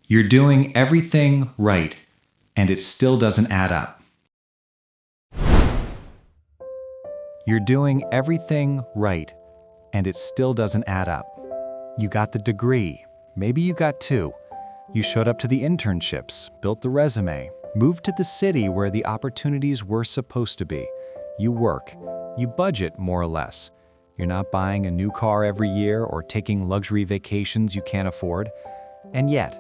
You're doing everything right, and it still doesn't add up. You're doing everything right, and it still doesn't add up. You got the degree, maybe you got two. You showed up to the internships, built the resume, moved to the city where the opportunities were supposed to be. You work, you budget more or less. You're not buying a new car every year or taking luxury vacations you can't afford. And yet,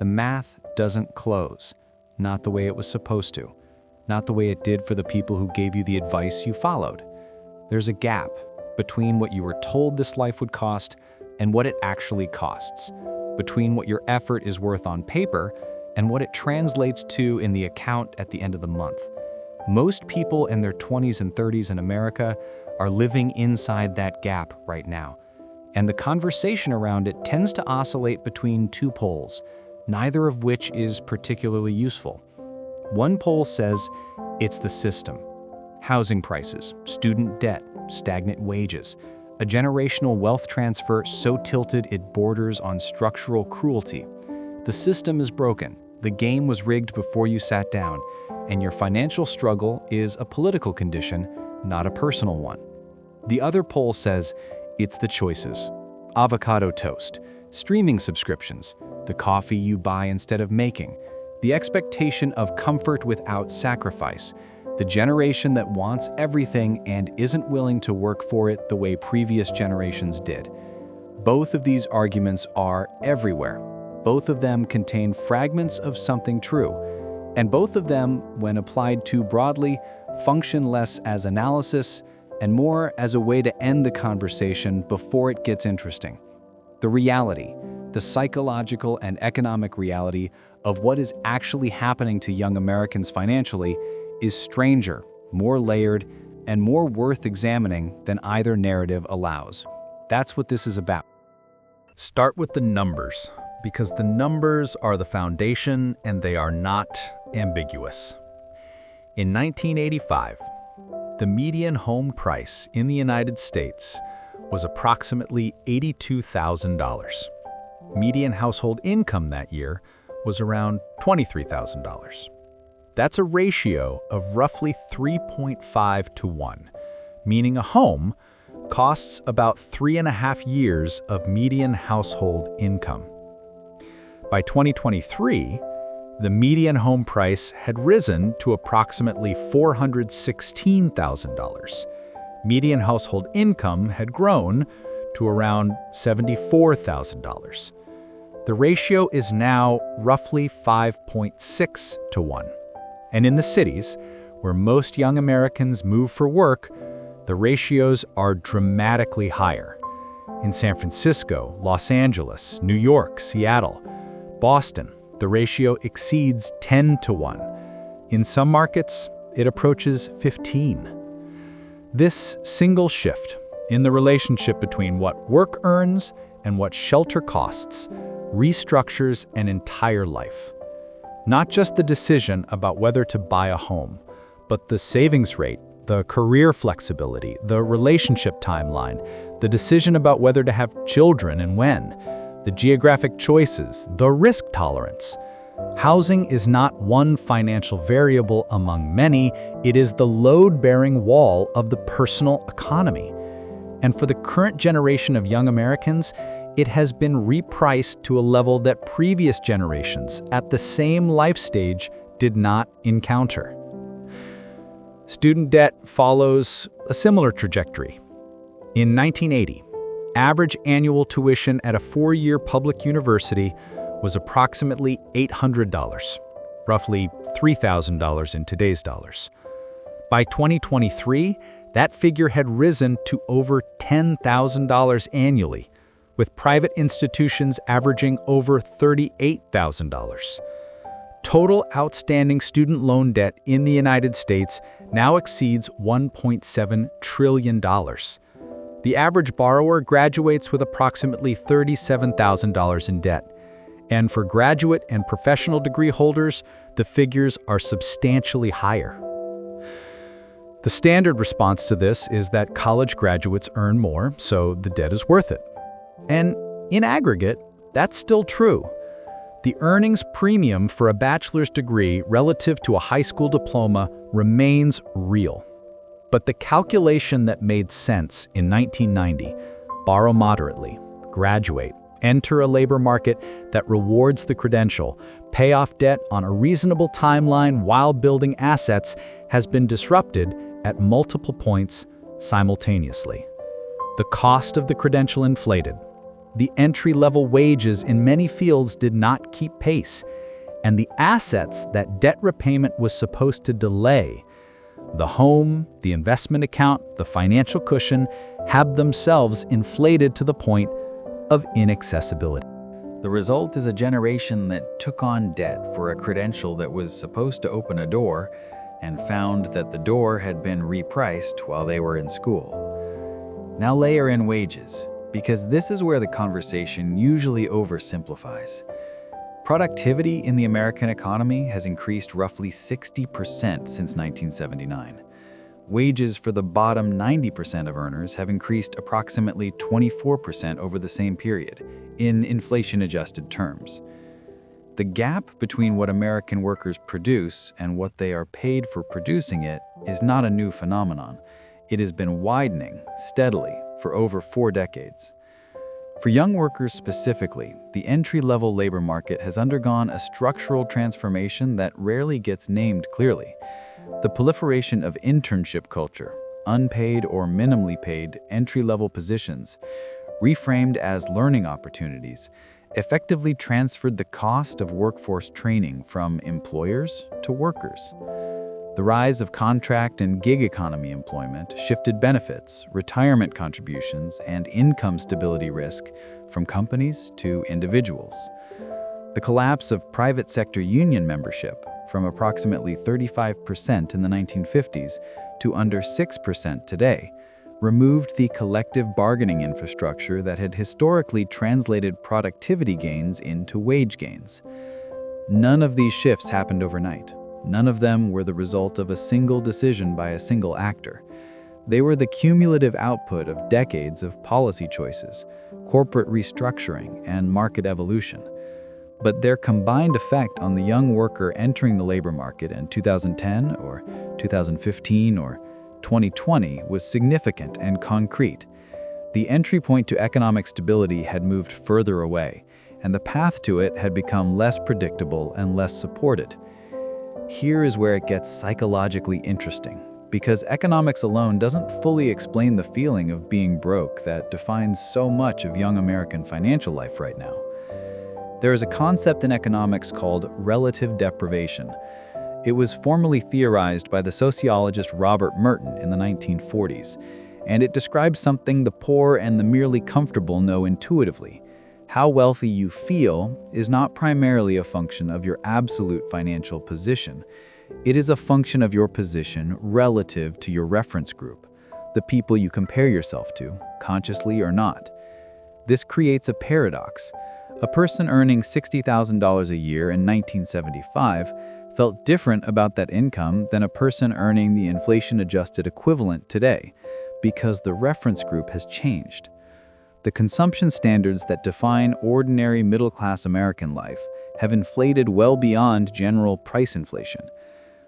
the math doesn't close. Not the way it was supposed to. Not the way it did for the people who gave you the advice you followed. There's a gap between what you were told this life would cost and what it actually costs. Between what your effort is worth on paper and what it translates to in the account at the end of the month. Most people in their 20s and 30s in America are living inside that gap right now. And the conversation around it tends to oscillate between two poles, neither of which is particularly useful. One pole says it's the system. Housing prices, student debt, stagnant wages, a generational wealth transfer so tilted it borders on structural cruelty. The system is broken. The game was rigged before you sat down, and your financial struggle is a political condition, not a personal one. The other pole says it's the choices. Avocado toast, streaming subscriptions, the coffee you buy instead of making, the expectation of comfort without sacrifice, the generation that wants everything and isn't willing to work for it the way previous generations did. Both of these arguments are everywhere. Both of them contain fragments of something true. And both of them, when applied too broadly, function less as analysis and more as a way to end the conversation before it gets interesting. The reality, the psychological and economic reality of what is actually happening to young Americans financially is stranger, more layered, and more worth examining than either narrative allows. That's what this is about. Start with the numbers, because the numbers are the foundation and they are not ambiguous. In 1985, the median home price in the United States was approximately $82,000. Median household income that year was around $23,000. That's a ratio of roughly 3.5 to 1, meaning a home costs about 3.5 years of median household income. By 2023, the median home price had risen to approximately $416,000. Median household income had grown to around $74,000. The ratio is now roughly 5.6 to 1. And in the cities, where most young Americans move for work, the ratios are dramatically higher. In San Francisco, Los Angeles, New York, Seattle, Boston, the ratio exceeds 10 to 1. In some markets, it approaches 15. This single shift in the relationship between what work earns and what shelter costs restructures an entire life. Not just the decision about whether to buy a home, but the savings rate, the career flexibility, the relationship timeline, the decision about whether to have children and when, the geographic choices, the risk tolerance. Housing is not one financial variable among many, it is the load-bearing wall of the personal economy. And for the current generation of young Americans, it has been repriced to a level that previous generations at the same life stage did not encounter. Student debt follows a similar trajectory. In 1980, average annual tuition at a four-year public university was approximately $800, roughly $3,000 in today's dollars. By 2023, that figure had risen to over $10,000 annually, with private institutions averaging over $38,000. Total outstanding student loan debt in the United States now exceeds $1.7 trillion. The average borrower graduates with approximately $37,000 in debt. And for graduate and professional degree holders, the figures are substantially higher. The standard response to this is that college graduates earn more, so the debt is worth it. And in aggregate, that's still true. The earnings premium for a bachelor's degree relative to a high school diploma remains real. But the calculation that made sense in 1990, borrow moderately, graduate, enter a labor market that rewards the credential, pay off debt on a reasonable timeline while building assets, has been disrupted at multiple points simultaneously. The cost of the credential inflated. The entry-level wages in many fields did not keep pace, and the assets that debt repayment was supposed to delay, the home, the investment account, the financial cushion, have themselves inflated to the point of inaccessibility. The result is a generation that took on debt for a credential that was supposed to open a door and found that the door had been repriced while they were in school. Now layer in wages, because this is where the conversation usually oversimplifies. Productivity in the American economy has increased roughly 60% since 1979. Wages for the bottom 90% of earners have increased approximately 24% over the same period, in inflation-adjusted terms. The gap between what American workers produce and what they are paid for producing it is not a new phenomenon. It has been widening steadily for over 4 decades. For young workers specifically, the entry-level labor market has undergone a structural transformation that rarely gets named clearly. The proliferation of internship culture, unpaid or minimally paid entry-level positions, reframed as learning opportunities, effectively transferred the cost of workforce training from employers to workers. The rise of contract and gig economy employment shifted benefits, retirement contributions, and income stability risk from companies to individuals. The collapse of private sector union membership from approximately 35% in the 1950s to under 6% today removed the collective bargaining infrastructure that had historically translated productivity gains into wage gains. None of these shifts happened overnight. None of them were the result of a single decision by a single actor. They were the cumulative output of decades of policy choices, corporate restructuring, and market evolution. But their combined effect on the young worker entering the labor market in 2010 or 2015 or 2020 was significant and concrete. The entry point to economic stability had moved further away, and the path to it had become less predictable and less supported. Here is where it gets psychologically interesting, because economics alone doesn't fully explain the feeling of being broke that defines so much of young American financial life right now. There is a concept in economics called relative deprivation. It was formally theorized by the sociologist Robert Merton in the 1940s, and it describes something the poor and the merely comfortable know intuitively. How wealthy you feel is not primarily a function of your absolute financial position. It is a function of your position relative to your reference group, the people you compare yourself to, consciously or not. This creates a paradox. A person earning $60,000 a year in 1975 felt different about that income than a person earning the inflation-adjusted equivalent today, because the reference group has changed. The consumption standards that define ordinary middle-class American life have inflated well beyond general price inflation.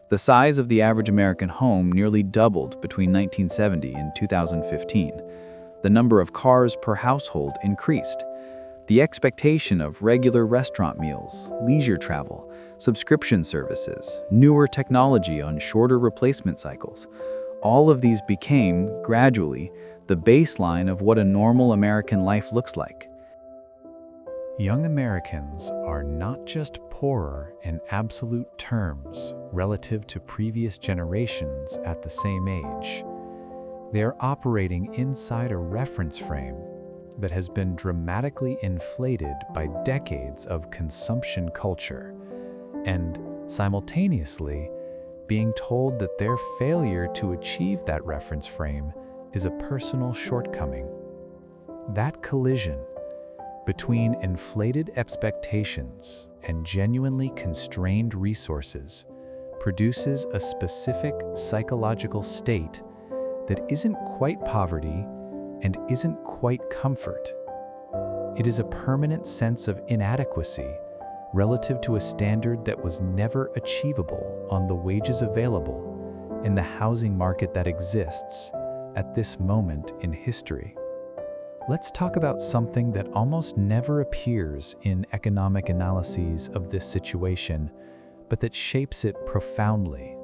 The size of the average American home nearly doubled between 1970 and 2015. The number of cars per household increased. The expectation of regular restaurant meals, leisure travel, subscription services, newer technology on shorter replacement cycles, all of these became, gradually, the baseline of what a normal American life looks like. Young Americans are not just poorer in absolute terms relative to previous generations at the same age. They are operating inside a reference frame that has been dramatically inflated by decades of consumption culture, and simultaneously being told that their failure to achieve that reference frame is a personal shortcoming. That collision between inflated expectations and genuinely constrained resources produces a specific psychological state that isn't quite poverty and isn't quite comfort. It is a permanent sense of inadequacy relative to a standard that was never achievable on the wages available in the housing market that exists at this moment in history. Let's talk about something that almost never appears in economic analyses of this situation, but that shapes it profoundly: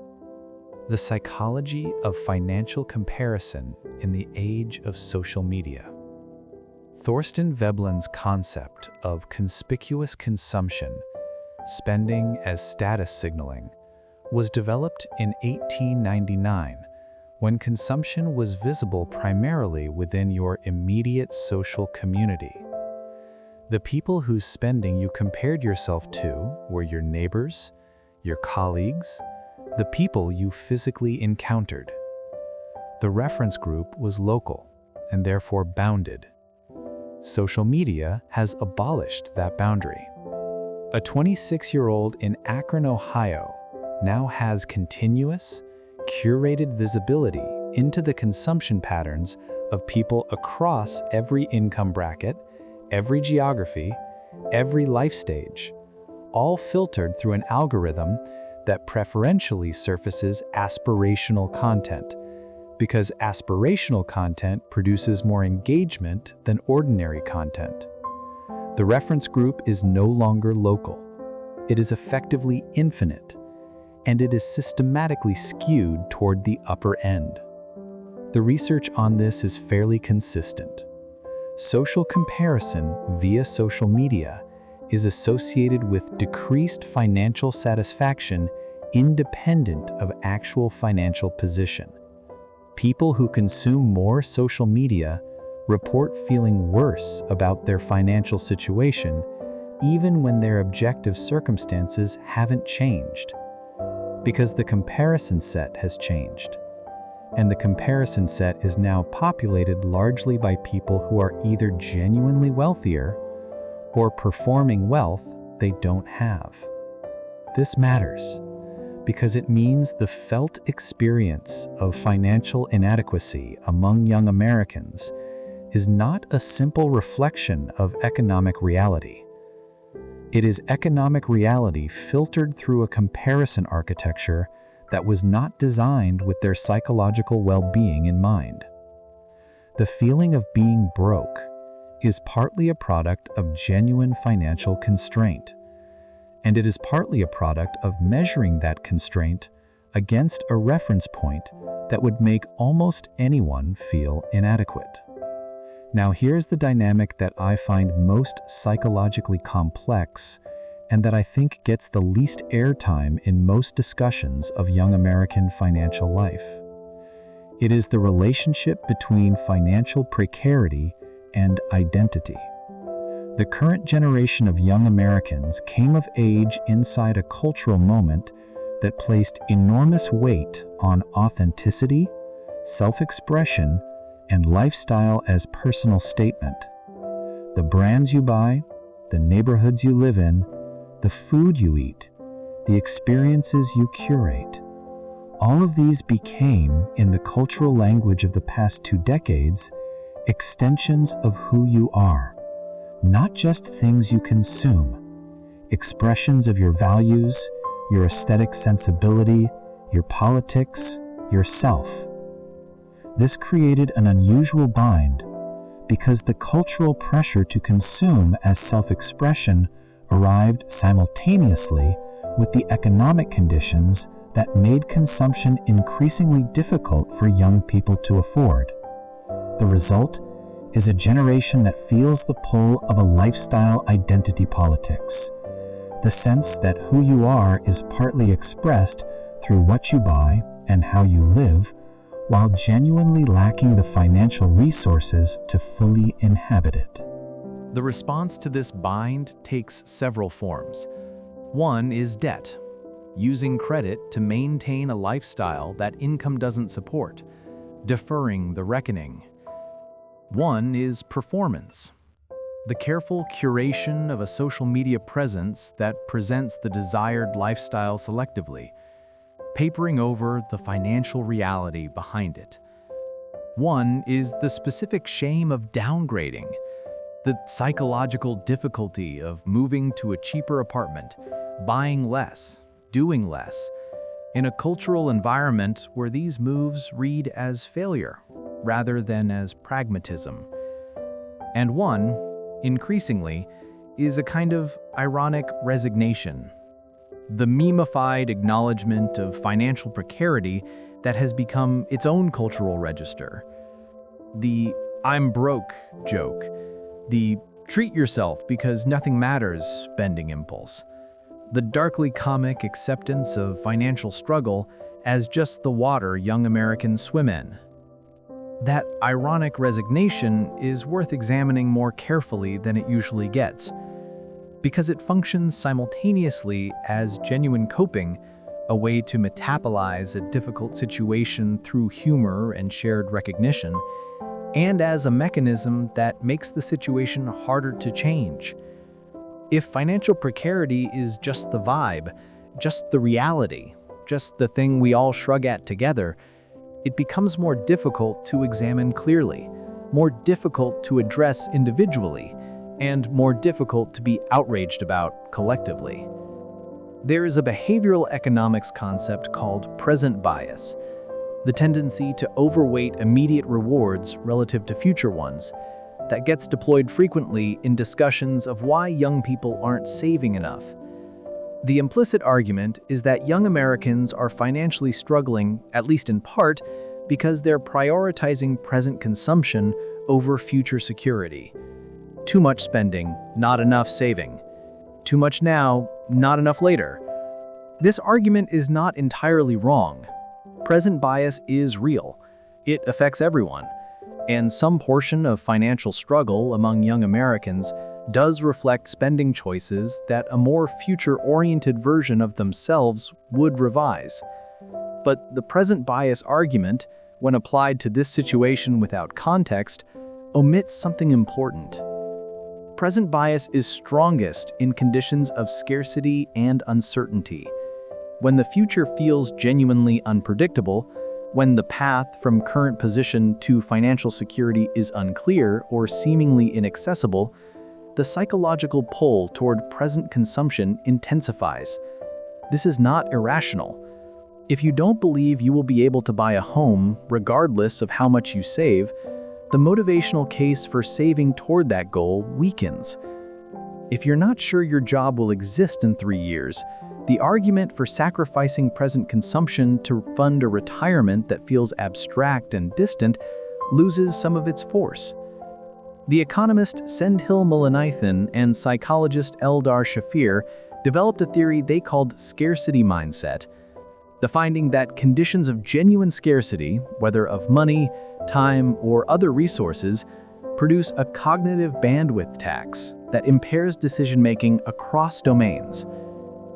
the psychology of financial comparison in the age of social media. Thorstein Veblen's concept of conspicuous consumption, spending as status signaling, was developed in 1899 when consumption was visible primarily within your immediate social community. The people whose spending you compared yourself to were your neighbors, your colleagues, the people you physically encountered. The reference group was local and therefore bounded. Social media has abolished that boundary. A 26-year-old in Akron, Ohio, now has continuous, curated visibility into the consumption patterns of people across every income bracket, every geography, every life stage, all filtered through an algorithm that preferentially surfaces aspirational content, because aspirational content produces more engagement than ordinary content. The reference group is no longer local. It is effectively infinite, and it is systematically skewed toward the upper end. The research on this is fairly consistent. Social comparison via social media is associated with decreased financial satisfaction independent of actual financial position. People who consume more social media report feeling worse about their financial situation even when their objective circumstances haven't changed, because the comparison set has changed. And the comparison set is now populated largely by people who are either genuinely wealthier or performing wealth they don't have. This matters because it means the felt experience of financial inadequacy among young Americans is not a simple reflection of economic reality. It is economic reality filtered through a comparison architecture that was not designed with their psychological well-being in mind. The feeling of being broke is partly a product of genuine financial constraint, and it is partly a product of measuring that constraint against a reference point that would make almost anyone feel inadequate. Now here's the dynamic that I find most psychologically complex and that I think gets the least airtime in most discussions of young American financial life. It is the relationship between financial precarity and identity. The current generation of young Americans came of age inside a cultural moment that placed enormous weight on authenticity, self-expression, and lifestyle as personal statement. The brands you buy, the neighborhoods you live in, the food you eat, the experiences you curate, all of these became, in the cultural language of the past 2 decades, extensions of who you are, not just things you consume, expressions of your values, your aesthetic sensibility, your politics, yourself. This created an unusual bind because the cultural pressure to consume as self-expression arrived simultaneously with the economic conditions that made consumption increasingly difficult for young people to afford. The result is a generation that feels the pull of a lifestyle identity politics, the sense that who you are is partly expressed through what you buy and how you live, while genuinely lacking the financial resources to fully inhabit it. The response to this bind takes several forms. One is debt, using credit to maintain a lifestyle that income doesn't support, deferring the reckoning. One is performance, the careful curation of a social media presence that presents the desired lifestyle selectively, papering over the financial reality behind it. One is the specific shame of downgrading, The psychological difficulty of moving to a cheaper apartment, buying less, doing less, in a cultural environment where these moves read as failure rather than as pragmatism. And one, increasingly, is a kind of ironic resignation. The memified acknowledgement of financial precarity that has become its own cultural register. The "I'm broke" joke, the "treat yourself because nothing matters" spending impulse. The darkly comic acceptance of financial struggle as just the water young Americans swim in. That ironic resignation is worth examining more carefully than it usually gets, because it functions simultaneously as genuine coping, a way to metabolize a difficult situation through humor and shared recognition, and as a mechanism that makes the situation harder to change. If financial precarity is just the vibe, just the reality, just the thing we all shrug at together, it becomes more difficult to examine clearly, more difficult to address individually, and more difficult to be outraged about collectively. There is a behavioral economics concept called present bias, the tendency to overweight immediate rewards relative to future ones, that gets deployed frequently in discussions of why young people aren't saving enough. The implicit argument is that young Americans are financially struggling, at least in part, because they're prioritizing present consumption over future security. Too much spending, not enough saving. Too much now, not enough later. This argument is not entirely wrong. Present bias is real. It affects everyone. And some portion of financial struggle among young Americans does reflect spending choices that a more future-oriented version of themselves would revise. But the present bias argument, when applied to this situation without context, omits something important. Present bias is strongest in conditions of scarcity and uncertainty. When the future feels genuinely unpredictable, when the path from current position to financial security is unclear or seemingly inaccessible, the psychological pull toward present consumption intensifies. This is not irrational. If you don't believe you will be able to buy a home, regardless of how much you save, the motivational case for saving toward that goal weakens. If you're not sure your job will exist in 3 years, the argument for sacrificing present consumption to fund a retirement that feels abstract and distant loses some of its force. The economist Sendhil Mullainathan and psychologist Eldar Shafir developed a theory they called scarcity mindset, the finding that conditions of genuine scarcity, whether of money, time, or other resources, produce a cognitive bandwidth tax that impairs decision-making across domains.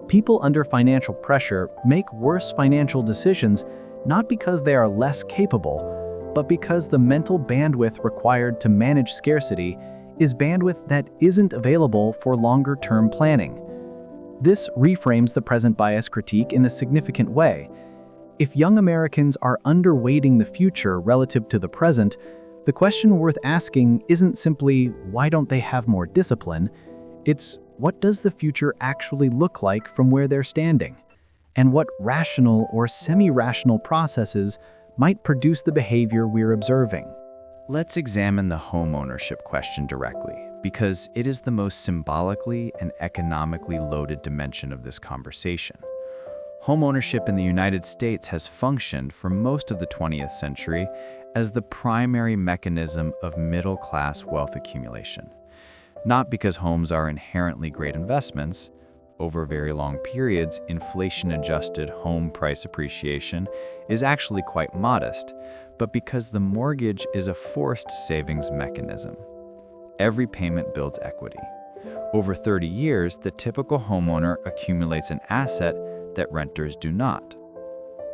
People under financial pressure make worse financial decisions not because they are less capable, but because the mental bandwidth required to manage scarcity is bandwidth that isn't available for longer-term planning. This reframes the present bias critique in a significant way. If young Americans are underweighting the future relative to the present, the question worth asking isn't simply, why don't they have more discipline? It's, what does the future actually look like from where they're standing? And what rational or semi-rational processes might produce the behavior we're observing? Let's examine the homeownership question directly, because it is the most symbolically and economically loaded dimension of this conversation. Homeownership in the United States has functioned for most of the 20th century as the primary mechanism of middle-class wealth accumulation. Not because homes are inherently great investments. Over very long periods, inflation-adjusted home price appreciation is actually quite modest, but because the mortgage is a forced savings mechanism. Every payment builds equity. Over 30 years, the typical homeowner accumulates an asset that renters do not.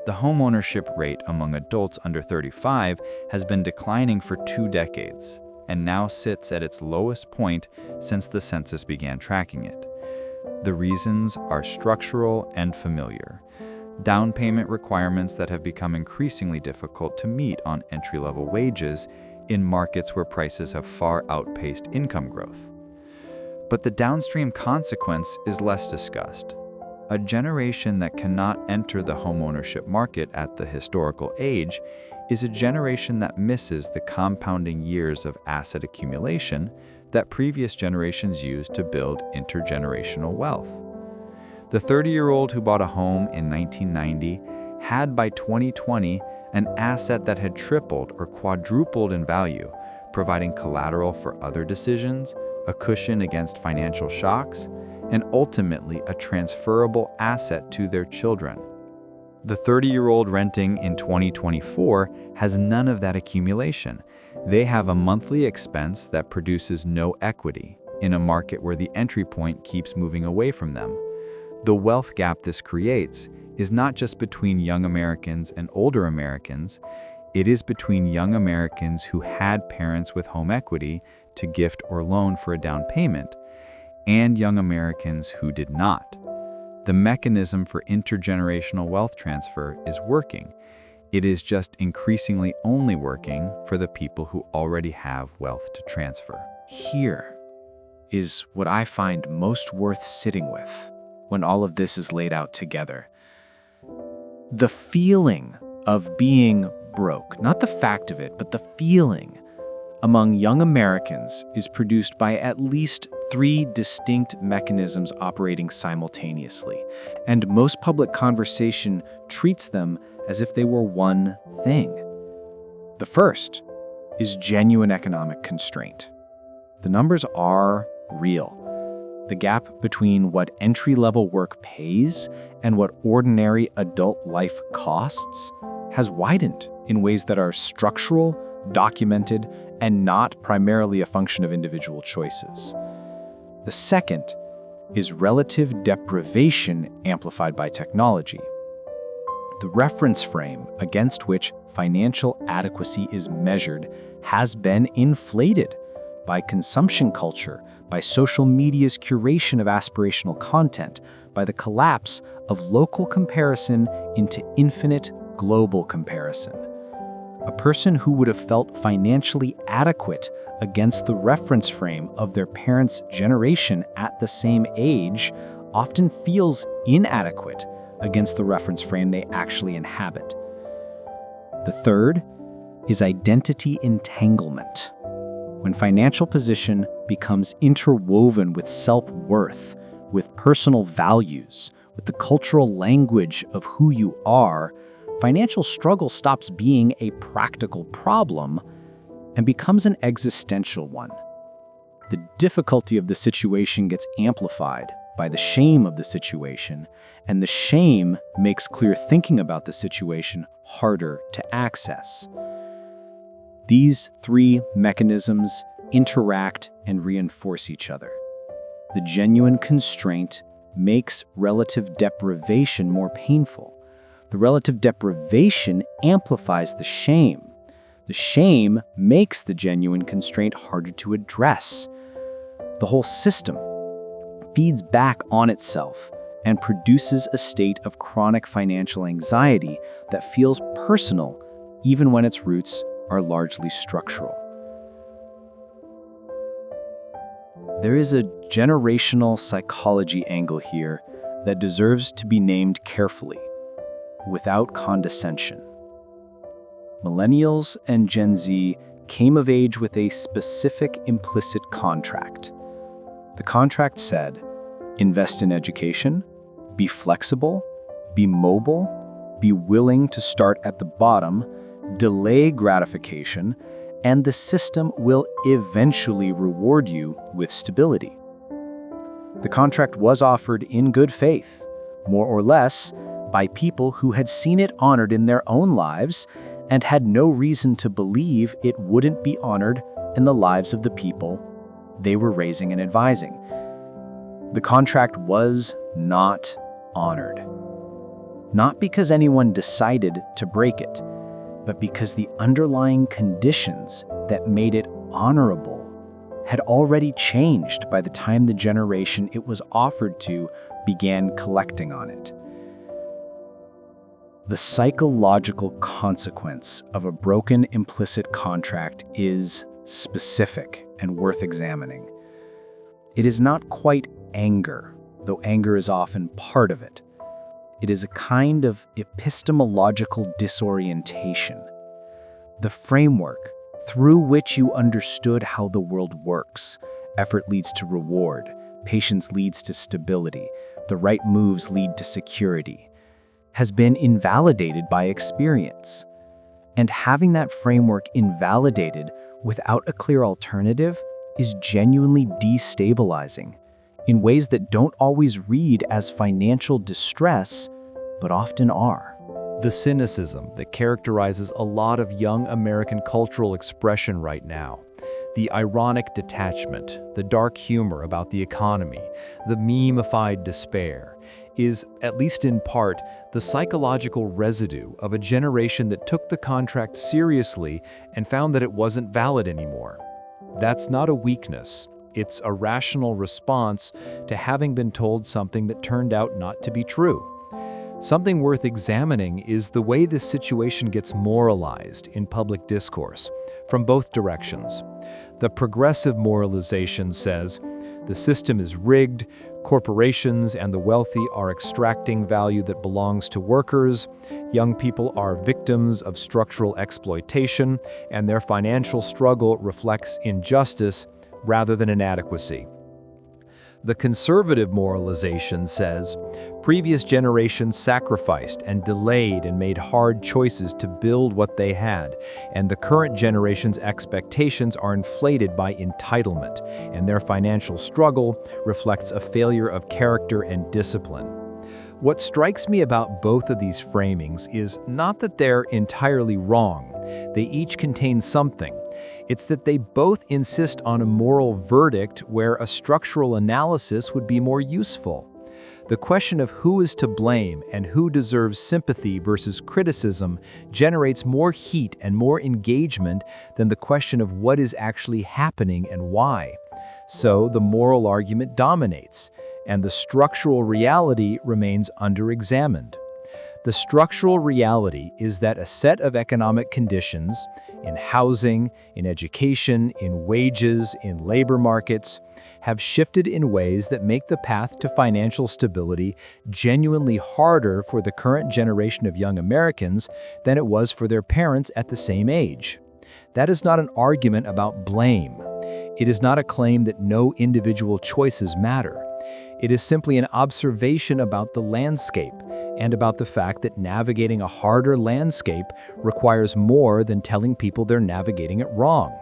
The homeownership rate among adults under 35 has been declining for 2 decades, and now sits at its lowest point since the census began tracking it. The reasons are structural and familiar. Down payment requirements that have become increasingly difficult to meet on entry-level wages, in markets where prices have far outpaced income growth. But the downstream consequence is less discussed. A generation that cannot enter the homeownership market at the historical age is a generation that misses the compounding years of asset accumulation that previous generations used to build intergenerational wealth. The 30-year-old who bought a home in 1990 had by 2020 an asset that had tripled or quadrupled in value, providing collateral for other decisions, a cushion against financial shocks, and ultimately a transferable asset to their children. The 30-year-old renting in 2024 has none of that accumulation. They have a monthly expense that produces no equity in a market where the entry point keeps moving away from them. The wealth gap this creates is not just between young Americans and older Americans, it is between young Americans who had parents with home equity to gift or loan for a down payment, and young Americans who did not. The mechanism for intergenerational wealth transfer is working. It is just increasingly only working for the people who already have wealth to transfer. Here is what I find most worth sitting with when all of this is laid out together. The feeling of being broke, not the fact of it, but the feeling among young Americans is produced by at least 3 distinct mechanisms operating simultaneously, and most public conversation treats them as if they were one thing. The first is genuine economic constraint. The numbers are real. The gap between what entry-level work pays and what ordinary adult life costs has widened in ways that are structural, documented, and not primarily a function of individual choices. The second is relative deprivation amplified by technology. The reference frame against which financial adequacy is measured has been inflated by consumption culture, by social media's curation of aspirational content, by the collapse of local comparison into infinite global comparison. A person who would have felt financially adequate against the reference frame of their parents' generation at the same age often feels inadequate against the reference frame they actually inhabit. The third is identity entanglement. When financial position becomes interwoven with self-worth, with personal values, with the cultural language of who you are, financial struggle stops being a practical problem and becomes an existential one. The difficulty of the situation gets amplified by the shame of the situation, and the shame makes clear thinking about the situation harder to access. These 3 mechanisms interact and reinforce each other. The genuine constraint makes relative deprivation more painful. The relative deprivation amplifies the shame. The shame makes the genuine constraint harder to address. The whole system feeds back on itself and produces a state of chronic financial anxiety that feels personal, even when its roots are largely structural. There is a generational psychology angle here that deserves to be named carefully, without condescension. Millennials and Gen Z came of age with a specific implicit contract. The contract said, invest in education, be flexible, be mobile, be willing to start at the bottom, delay gratification, and the system will eventually reward you with stability. The contract was offered in good faith, more or less, by people who had seen it honored in their own lives and had no reason to believe it wouldn't be honored in the lives of the people they were raising and advising. The contract was not honored. Not because anyone decided to break it, but because the underlying conditions that made it honorable had already changed by the time the generation it was offered to began collecting on it. The psychological consequence of a broken implicit contract is specific and worth examining. It is not quite anger, though anger is often part of it. It is a kind of epistemological disorientation. The framework through which you understood how the world works, effort leads to reward, patience leads to stability, the right moves lead to security, has been invalidated by experience. And having that framework invalidated without a clear alternative is genuinely destabilizing in ways that don't always read as financial distress, but often are. The cynicism that characterizes a lot of young American cultural expression right now, the ironic detachment, the dark humor about the economy, the meme-ified despair, is, at least in part, the psychological residue of a generation that took the contract seriously and found that it wasn't valid anymore. That's not a weakness. It's a rational response to having been told something that turned out not to be true. Something worth examining is the way this situation gets moralized in public discourse, from both directions. The progressive moralization says, the system is rigged, corporations and the wealthy are extracting value that belongs to workers, young people are victims of structural exploitation, and their financial struggle reflects injustice rather than inadequacy. The conservative moralization says, previous generations sacrificed and delayed and made hard choices to build what they had, and the current generation's expectations are inflated by entitlement, and their financial struggle reflects a failure of character and discipline. What strikes me about both of these framings is not that they're entirely wrong. They each contain something. It's that they both insist on a moral verdict where a structural analysis would be more useful. The question of who is to blame and who deserves sympathy versus criticism generates more heat and more engagement than the question of what is actually happening and why. So the moral argument dominates, and the structural reality remains under-examined. The structural reality is that a set of economic conditions in housing, in education, in wages, in labor markets have shifted in ways that make the path to financial stability genuinely harder for the current generation of young Americans than it was for their parents at the same age. That is not an argument about blame. It is not a claim that no individual choices matter. It is simply an observation about the landscape and about the fact that navigating a harder landscape requires more than telling people they're navigating it wrong.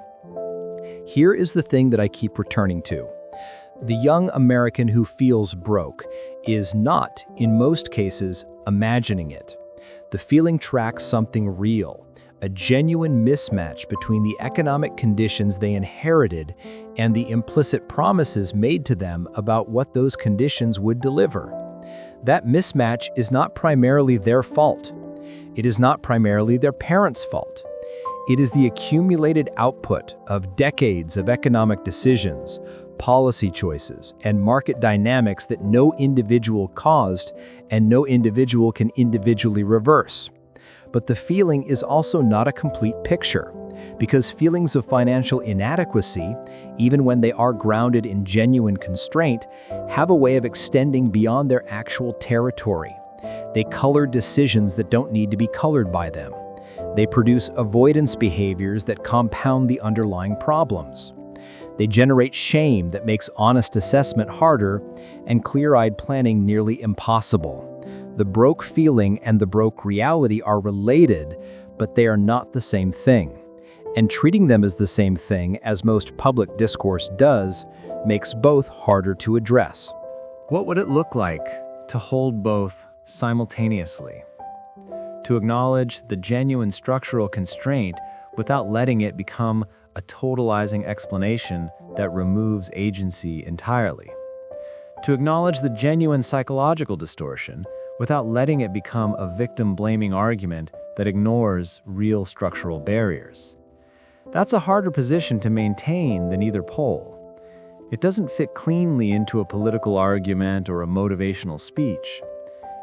Here is the thing that I keep returning to. The young American who feels broke is not, in most cases, imagining it. The feeling tracks something real, a genuine mismatch between the economic conditions they inherited and the implicit promises made to them about what those conditions would deliver. That mismatch is not primarily their fault. It is not primarily their parents' fault. It is the accumulated output of decades of economic decisions, policy choices, and market dynamics that no individual caused and no individual can individually reverse. But the feeling is also not a complete picture, because feelings of financial inadequacy, even when they are grounded in genuine constraint, have a way of extending beyond their actual territory. They color decisions that don't need to be colored by them. They produce avoidance behaviors that compound the underlying problems. They generate shame that makes honest assessment harder and clear-eyed planning nearly impossible. The broke feeling and the broke reality are related, but they are not the same thing. And treating them as the same thing, as most public discourse does, makes both harder to address. What would it look like to hold both simultaneously? To acknowledge the genuine structural constraint without letting it become a totalizing explanation that removes agency entirely. To acknowledge the genuine psychological distortion without letting it become a victim-blaming argument that ignores real structural barriers. That's a harder position to maintain than either pole. It doesn't fit cleanly into a political argument or a motivational speech.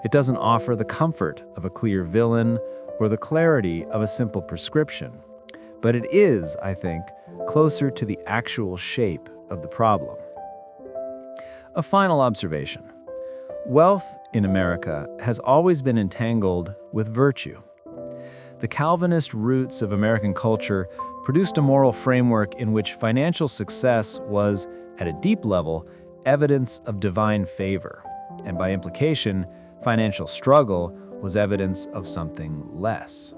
It doesn't offer the comfort of a clear villain or the clarity of a simple prescription. But it is, I think, closer to the actual shape of the problem. A final observation. Wealth in America has always been entangled with virtue. The Calvinist roots of American culture produced a moral framework in which financial success was, at a deep level, evidence of divine favor, and by implication, financial struggle was evidence of something less.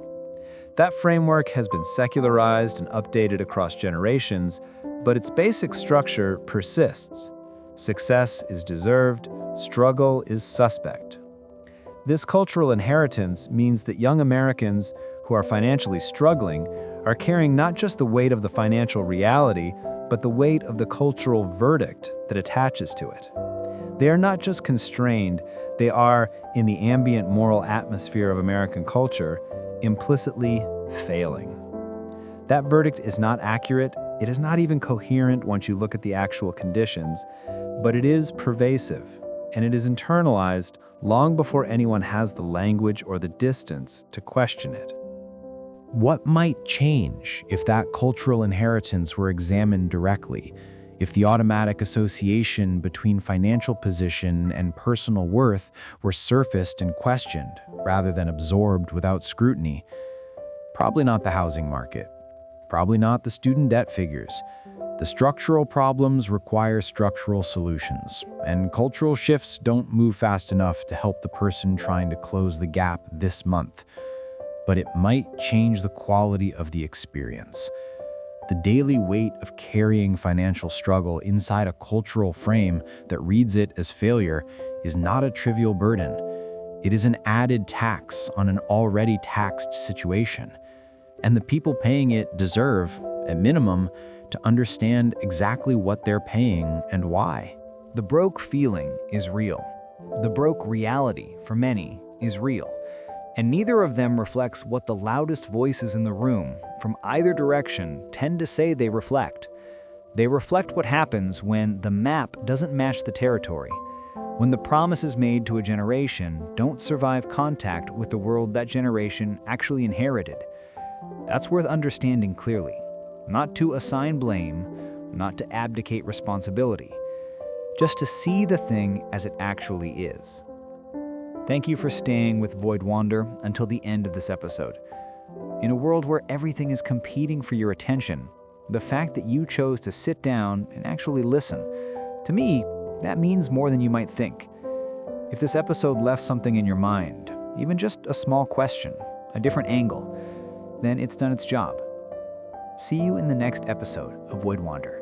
That framework has been secularized and updated across generations, but its basic structure persists. Success is deserved, struggle is suspect. This cultural inheritance means that young Americans who are financially struggling are carrying not just the weight of the financial reality, but the weight of the cultural verdict that attaches to it. They are not just constrained, they are, in the ambient moral atmosphere of American culture, implicitly failing. That verdict is not accurate, it is not even coherent once you look at the actual conditions, but it is pervasive, and it is internalized long before anyone has the language or the distance to question it. What might change if that cultural inheritance were examined directly? If the automatic association between financial position and personal worth were surfaced and questioned, rather than absorbed without scrutiny? Probably not the housing market. Probably not the student debt figures. The structural problems require structural solutions, and cultural shifts don't move fast enough to help the person trying to close the gap this month. But it might change the quality of the experience. The daily weight of carrying financial struggle inside a cultural frame that reads it as failure is not a trivial burden. It is an added tax on an already taxed situation. And the people paying it deserve, at minimum, to understand exactly what they're paying and why. The broke feeling is real. The broke reality, for many, is real. And neither of them reflects what the loudest voices in the room, from either direction, tend to say they reflect. They reflect what happens when the map doesn't match the territory, when the promises made to a generation don't survive contact with the world that generation actually inherited. That's worth understanding clearly, not to assign blame, not to abdicate responsibility, just to see the thing as it actually is. Thank you for staying with Void Wander until the end of this episode. In a world where everything is competing for your attention, the fact that you chose to sit down and actually listen, to me, that means more than you might think. If this episode left something in your mind, even just a small question, a different angle, then it's done its job. See you in the next episode of Void Wander.